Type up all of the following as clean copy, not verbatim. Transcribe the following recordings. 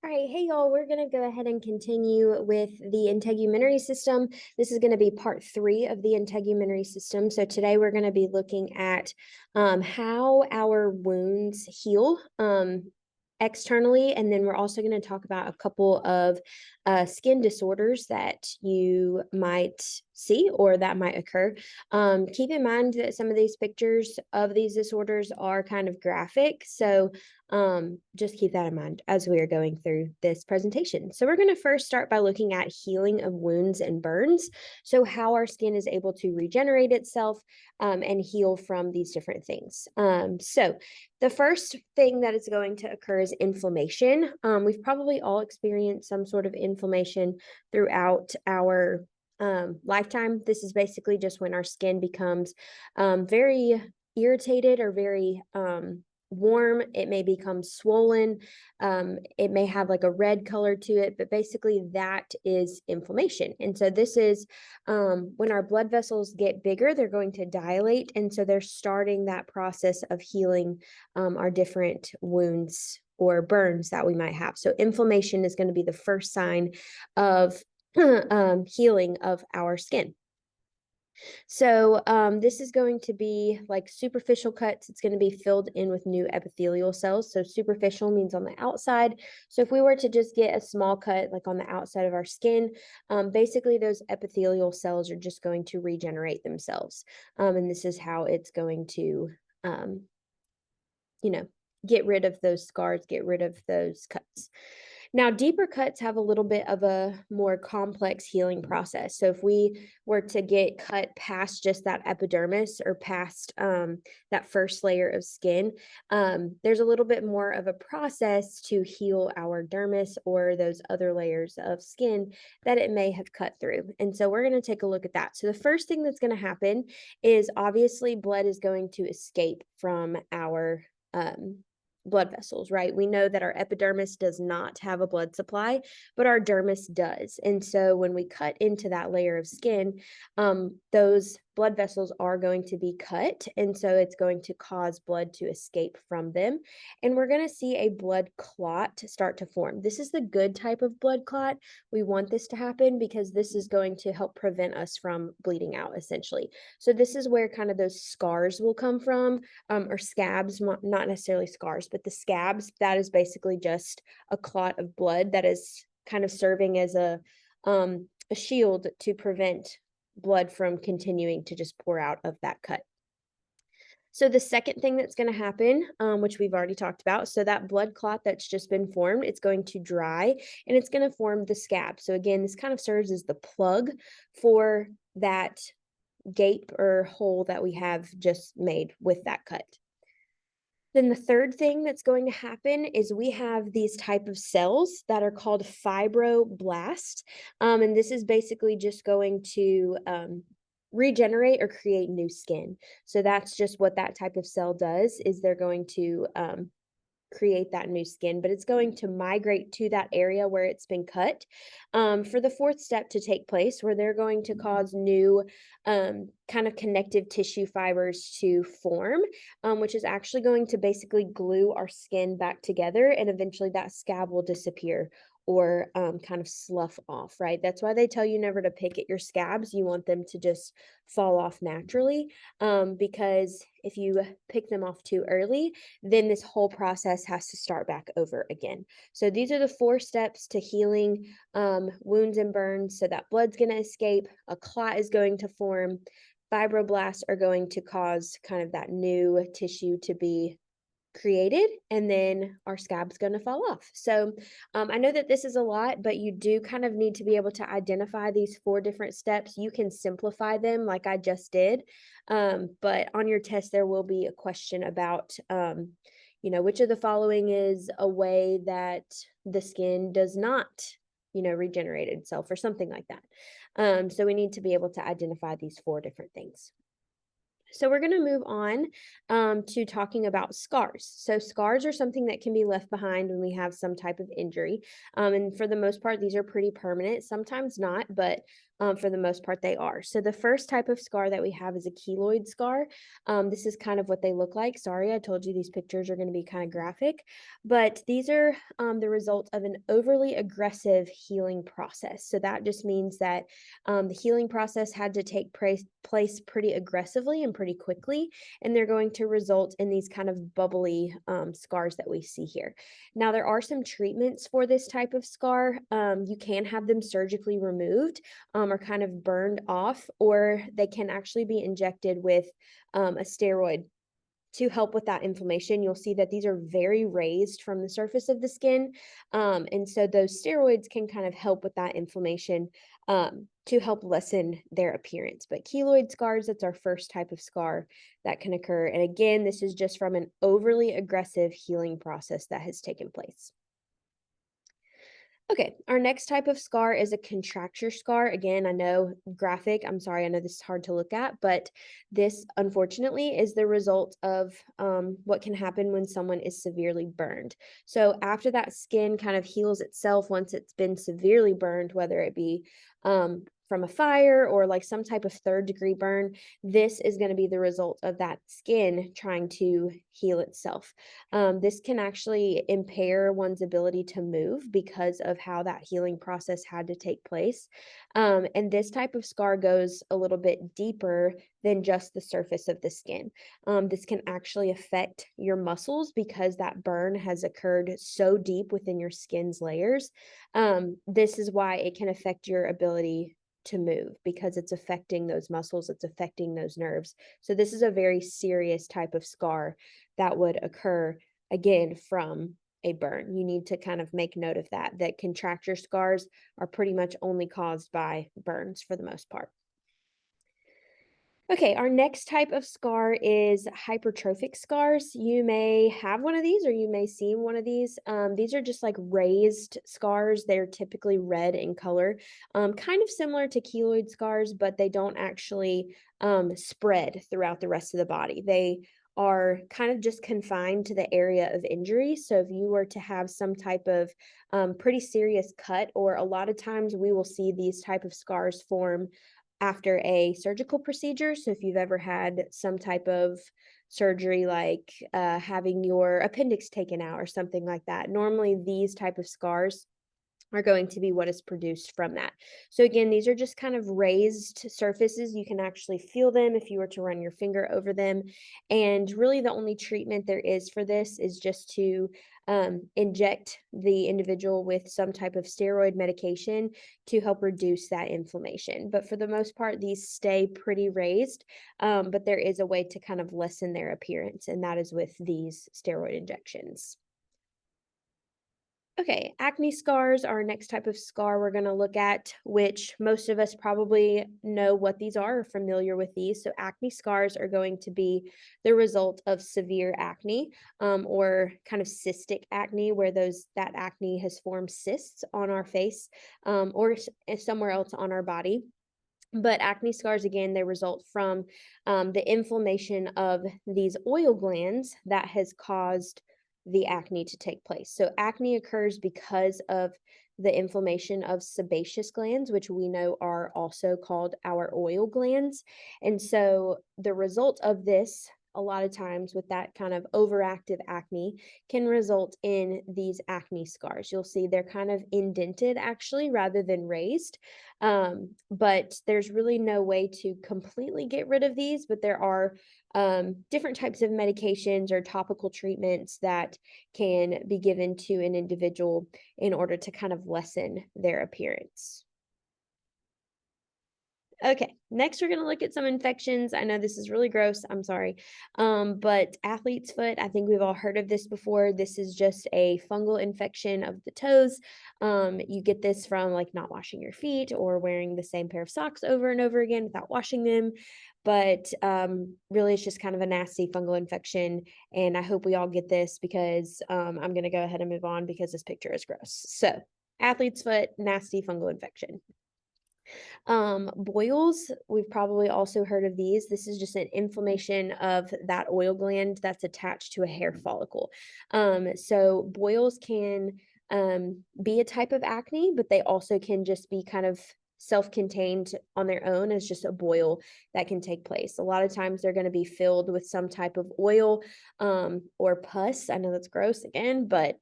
All right, hey y'all, we're going to go ahead and continue with the integumentary system. This is going to be part 3 of the integumentary system. So today we're going to be looking at how our wounds heal externally, and then we're also going to talk about a couple of skin disorders that you might see or that might occur. Keep in mind that some of these pictures of these disorders are kind of graphic, so just keep that in mind as we are going through this presentation. So we're going to first start by looking at healing of wounds and burns. So how our skin is able to regenerate itself and heal from these different things. So the first thing that is going to occur is inflammation. We've probably all experienced some sort of inflammation throughout our lifetime. This is basically just when our skin becomes very irritated or very warm. It may become swollen. It may have like a red color to it, but basically that is inflammation. And so this is when our blood vessels get bigger, they're going to dilate. And so they're starting that process of healing our different wounds or burns that we might have. So inflammation is going to be the first sign of healing of our skin. So this is going to be like superficial cuts. It's going to be filled in with new epithelial cells. So superficial means on the outside. So if we were to just get a small cut like on the outside of our skin, basically those epithelial cells are just going to regenerate themselves. And this is how it's going to, get rid of those scars, get rid of those cuts. Now, deeper cuts have a little bit of a more complex healing process. So if we were to get cut past just that epidermis or past that first layer of skin, there's a little bit more of a process to heal our dermis or those other layers of skin that it may have cut through. And so we're going to take a look at that. So the first thing that's going to happen is obviously blood is going to escape from our blood vessels, right? We know that our epidermis does not have a blood supply, but our dermis does. And so when we cut into that layer of skin, those blood vessels are going to be cut. And so it's going to cause blood to escape from them. And we're going to see a blood clot start to form. This is the good type of blood clot. We want this to happen because this is going to help prevent us from bleeding out, essentially. So this is where kind of those scars will come from, or scabs, not necessarily scars, but the scabs. That is basically just a clot of blood that is kind of serving as a shield to prevent blood from continuing to just pour out of that cut. So the second thing that's going to happen, which we've already talked about, so that blood clot that's just been formed, it's going to dry and it's going to form the scab. So again, this kind of serves as the plug for that gape or hole that we have just made with that cut. Then the third thing that's going to happen is we have these type of cells that are called fibroblasts. And this is basically just going to regenerate or create new skin. So that's just what that type of cell does, is they're going to create that new skin, but it's going to migrate to that area where it's been cut for the fourth step to take place, where they're going to cause new kind of connective tissue fibers to form, which is actually going to basically glue our skin back together, and eventually that scab will disappear or kind of slough off, right? That's why they tell you never to pick at your scabs. You want them to just fall off naturally, because if you pick them off too early, then this whole process has to start back over again. So these are the 4 steps to healing wounds and burns. So that blood's going to escape, a clot is going to form, fibroblasts are going to cause kind of that new tissue to be created, and then our scab's going to fall off. So I know that this is a lot, but you do kind of need to be able to identify these 4 different steps. You can simplify them like I just did, but on your test there will be a question about which of the following is a way that the skin does not regenerate itself or something like that. So we need to be able to identify these 4 different things. So we're going to move on to talking about scars. So scars are something that can be left behind when we have some type of injury. And for the most part, these are pretty permanent, sometimes not, but For the most part, they are. So the first type of scar that we have is a keloid scar. This is kind of what they look like. Sorry, I told you these pictures are going to be kind of graphic, but these are the result of an overly aggressive healing process. So that just means that the healing process had to take place pretty aggressively and pretty quickly, and they're going to result in these kind of bubbly scars that we see here. Now, there are some treatments for this type of scar. You can have them surgically removed or kind of burned off, or they can actually be injected with a steroid to help with that inflammation. You'll see that these are very raised from the surface of the skin. And so those steroids can kind of help with that inflammation to help lessen their appearance. But keloid scars, that's our first type of scar that can occur. And again, this is just from an overly aggressive healing process that has taken place. Okay, our next type of scar is a contracture scar. Again, I know graphic. I'm sorry, I know this is hard to look at, but this unfortunately is the result of what can happen when someone is severely burned. So, after that skin kind of heals itself, once it's been severely burned, whether it be from a fire or like some type of third-degree burn, this is going to be the result of that skin trying to heal itself. This can actually impair one's ability to move because of how that healing process had to take place. And this type of scar goes a little bit deeper than just the surface of the skin. This can actually affect your muscles because that burn has occurred so deep within your skin's layers. This is why it can affect your ability to move because it's affecting those muscles, it's affecting those nerves. So, this is a very serious type of scar that would occur again from a burn. You need to kind of make note of that contracture scars are pretty much only caused by burns for the most part. Okay, our next type of scar is hypertrophic scars. You may have one of these or you may see one of these. These are just like raised scars. They're typically red in color, kind of similar to keloid scars, but they don't actually spread throughout the rest of the body. They are kind of just confined to the area of injury. So if you were to have some type of pretty serious cut, or a lot of times we will see these type of scars form after a surgical procedure. So if you've ever had some type of surgery like having your appendix taken out or something like that, normally these type of scars are going to be what is produced from that. So again, these are just kind of raised surfaces. You can actually feel them if you were to run your finger over them. And really the only treatment there is for this is just to inject the individual with some type of steroid medication to help reduce that inflammation. But for the most part, these stay pretty raised, but there is a way to kind of lessen their appearance, and that is with these steroid injections. Okay, acne scars are our next type of scar we're going to look at, which most of us probably know what these are, or familiar with these. So, acne scars are going to be the result of severe acne, or kind of cystic acne, where that acne has formed cysts on our face, or somewhere else on our body. But acne scars, again, they result from the inflammation of these oil glands that has caused the acne to take place. So, acne occurs because of the inflammation of sebaceous glands, which we know are also called our oil glands. And so, the result of this, a lot of times with that kind of overactive acne, can result in these acne scars. You'll see they're kind of indented actually rather than raised. But there's really no way to completely get rid of these, but there are different types of medications or topical treatments that can be given to an individual in order to kind of lessen their appearance. Okay, next we're going to look at some infections. I know this is really gross. I'm sorry. But athlete's foot, I think we've all heard of this before. This is just a fungal infection of the toes. You get this from like not washing your feet or wearing the same pair of socks over and over again without washing them. But really, it's just kind of a nasty fungal infection. And I hope we all get this because I'm going to go ahead and move on because this picture is gross. So, athlete's foot, nasty fungal infection. Boils, we've probably also heard of these. This is just an inflammation of that oil gland that's attached to a hair follicle. So boils can be a type of acne, but they also can just be kind of self-contained on their own as just a boil that can take place. A lot of times they're going to be filled with some type of oil or pus. I know that's gross again, but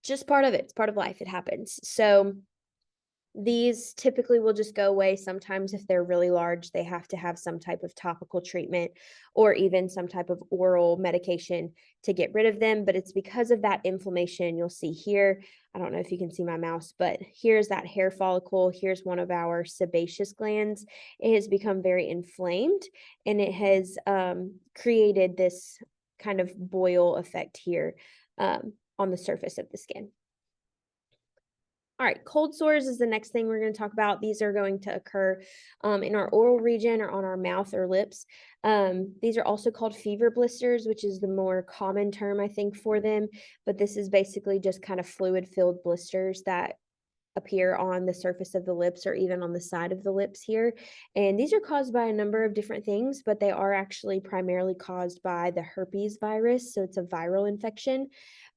just part of it. It's part of life. It happens. So these typically will just go away. Sometimes if they're really large, they have to have some type of topical treatment or even some type of oral medication to get rid of them. But it's because of that inflammation. You'll see here, I don't know if you can see my mouse, but here's that hair follicle. Here's one of our sebaceous glands. It has become very inflamed and it has created this kind of boil effect here on the surface of the skin. All right, cold sores is the next thing we're going to talk about. These are going to occur in our oral region or on our mouth or lips. These are also called fever blisters, which is the more common term, I think, for them. But this is basically just kind of fluid-filled blisters that appear on the surface of the lips or even on the side of the lips here. And these are caused by a number of different things, but they are actually primarily caused by the herpes virus. So it's a viral infection,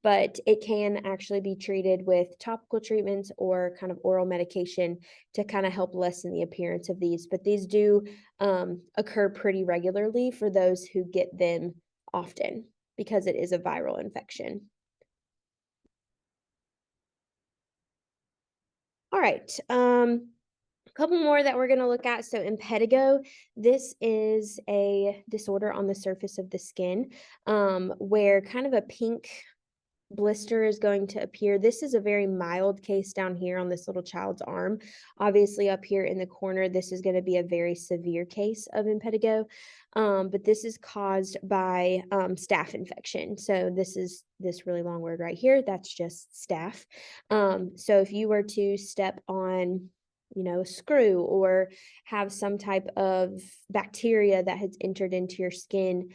but it can actually be treated with topical treatments or kind of oral medication to kind of help lessen the appearance of these. But these do occur pretty regularly for those who get them often because it is a viral infection. All right. A couple more that we're going to look at. So impetigo, this is a disorder on the surface of the skin where kind of a pink blister is going to appear. This is a very mild case down here on this little child's arm. Obviously up here in the corner, this is going to be a very severe case of impetigo. But this is caused by staph infection. So this is this really long word right here. That's just staph. So if you were to step on a screw or have some type of bacteria that has entered into your skin,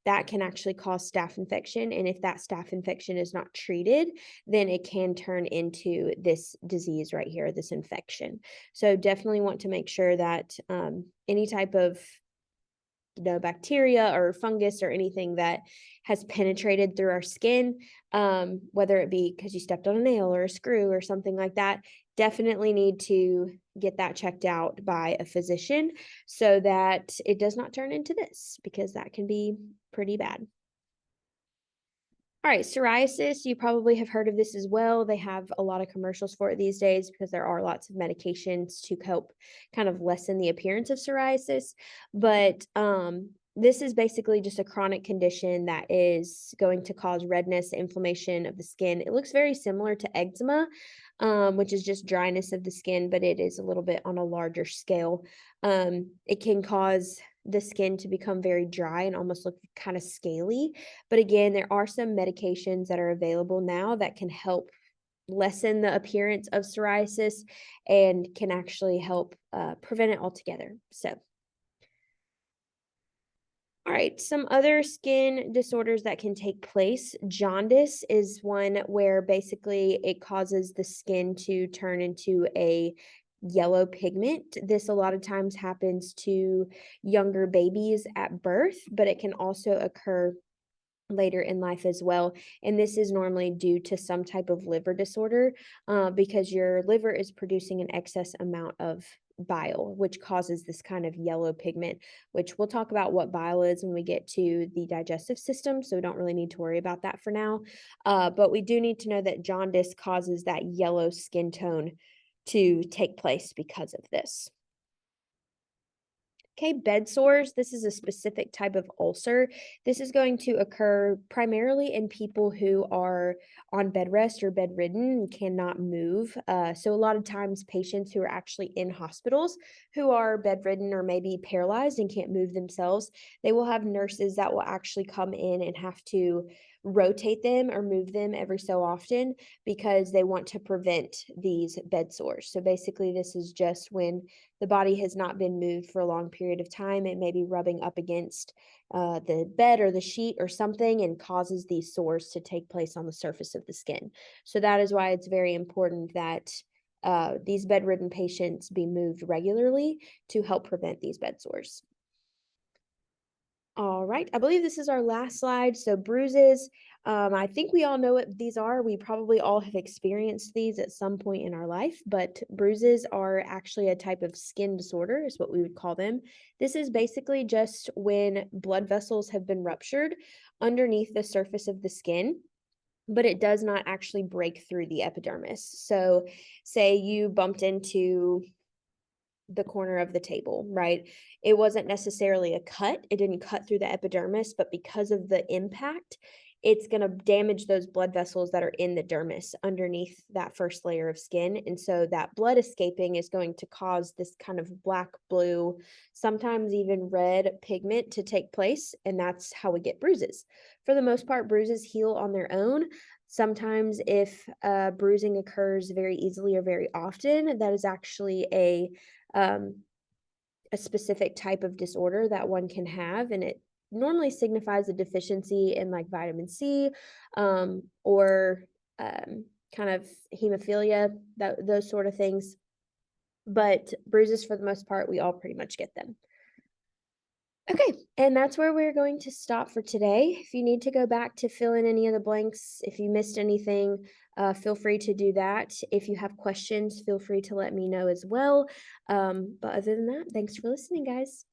that can actually cause staph infection. And if that staph infection is not treated, then it can turn into this disease right here, this infection. So definitely want to make sure that any type of bacteria or fungus or anything that has penetrated through our skin, whether it be because you stepped on a nail or a screw or something like that, definitely need to get that checked out by a physician so that it does not turn into this, because that can be pretty bad. All right, psoriasis, you probably have heard of this as well. They have a lot of commercials for it these days because there are lots of medications to help kind of lessen the appearance of psoriasis. But this is basically just a chronic condition that is going to cause redness, inflammation of the skin. It looks very similar to eczema, which is just dryness of the skin, but it is a little bit on a larger scale. It can cause the skin to become very dry and almost look kind of scaly. But again, there are some medications that are available now that can help lessen the appearance of psoriasis and can actually help prevent it altogether. So, all right, some other skin disorders that can take place. Jaundice is one where basically it causes the skin to turn into a yellow pigment. This a lot of times happens to younger babies at birth, but it can also occur later in life as well. And this is normally due to some type of liver disorder because your liver is producing an excess amount of bile, which causes this kind of yellow pigment, which we'll talk about what bile is when we get to the digestive system. So we don't really need to worry about that for now. But we do need to know that jaundice causes that yellow skin tone to take place because of this. Okay, bed sores. This is a specific type of ulcer. This is going to occur primarily in people who are on bed rest or bedridden and cannot move. So a lot of times patients who are actually in hospitals who are bedridden or maybe paralyzed and can't move themselves, they will have nurses that will actually come in and have to rotate them or move them every so often because they want to prevent these bed sores. So basically this is just when the body has not been moved for a long period of time. It may be rubbing up against the bed or the sheet or something and causes these sores to take place on the surface of the skin. So that is why it's very important that these bedridden patients be moved regularly to help prevent these bed sores. All right, I believe this is our last slide. So bruises, I think we all know what these are. We probably all have experienced these at some point in our life, but bruises are actually a type of skin disorder, is what we would call them. This is basically just when blood vessels have been ruptured underneath the surface of the skin, but it does not actually break through the epidermis. So, say you bumped into the corner of the table, right? It wasn't necessarily a cut. It didn't cut through the epidermis, but because of the impact, it's going to damage those blood vessels that are in the dermis underneath that first layer of skin. And so that blood escaping is going to cause this kind of black, blue, sometimes even red pigment to take place. And that's how we get bruises. For the most part, bruises heal on their own. Sometimes, if bruising occurs very easily or very often, that is actually um, a specific type of disorder that one can have, and it normally signifies a deficiency in like vitamin C, or kind of hemophilia, those sort of things. But bruises, for the most part, we all pretty much get them. Okay, and that's where we're going to stop for today. If you need to go back to fill in any of the blanks, if you missed anything, feel free to do that. If you have questions, feel free to let me know as well. But other than that, thanks for listening, guys.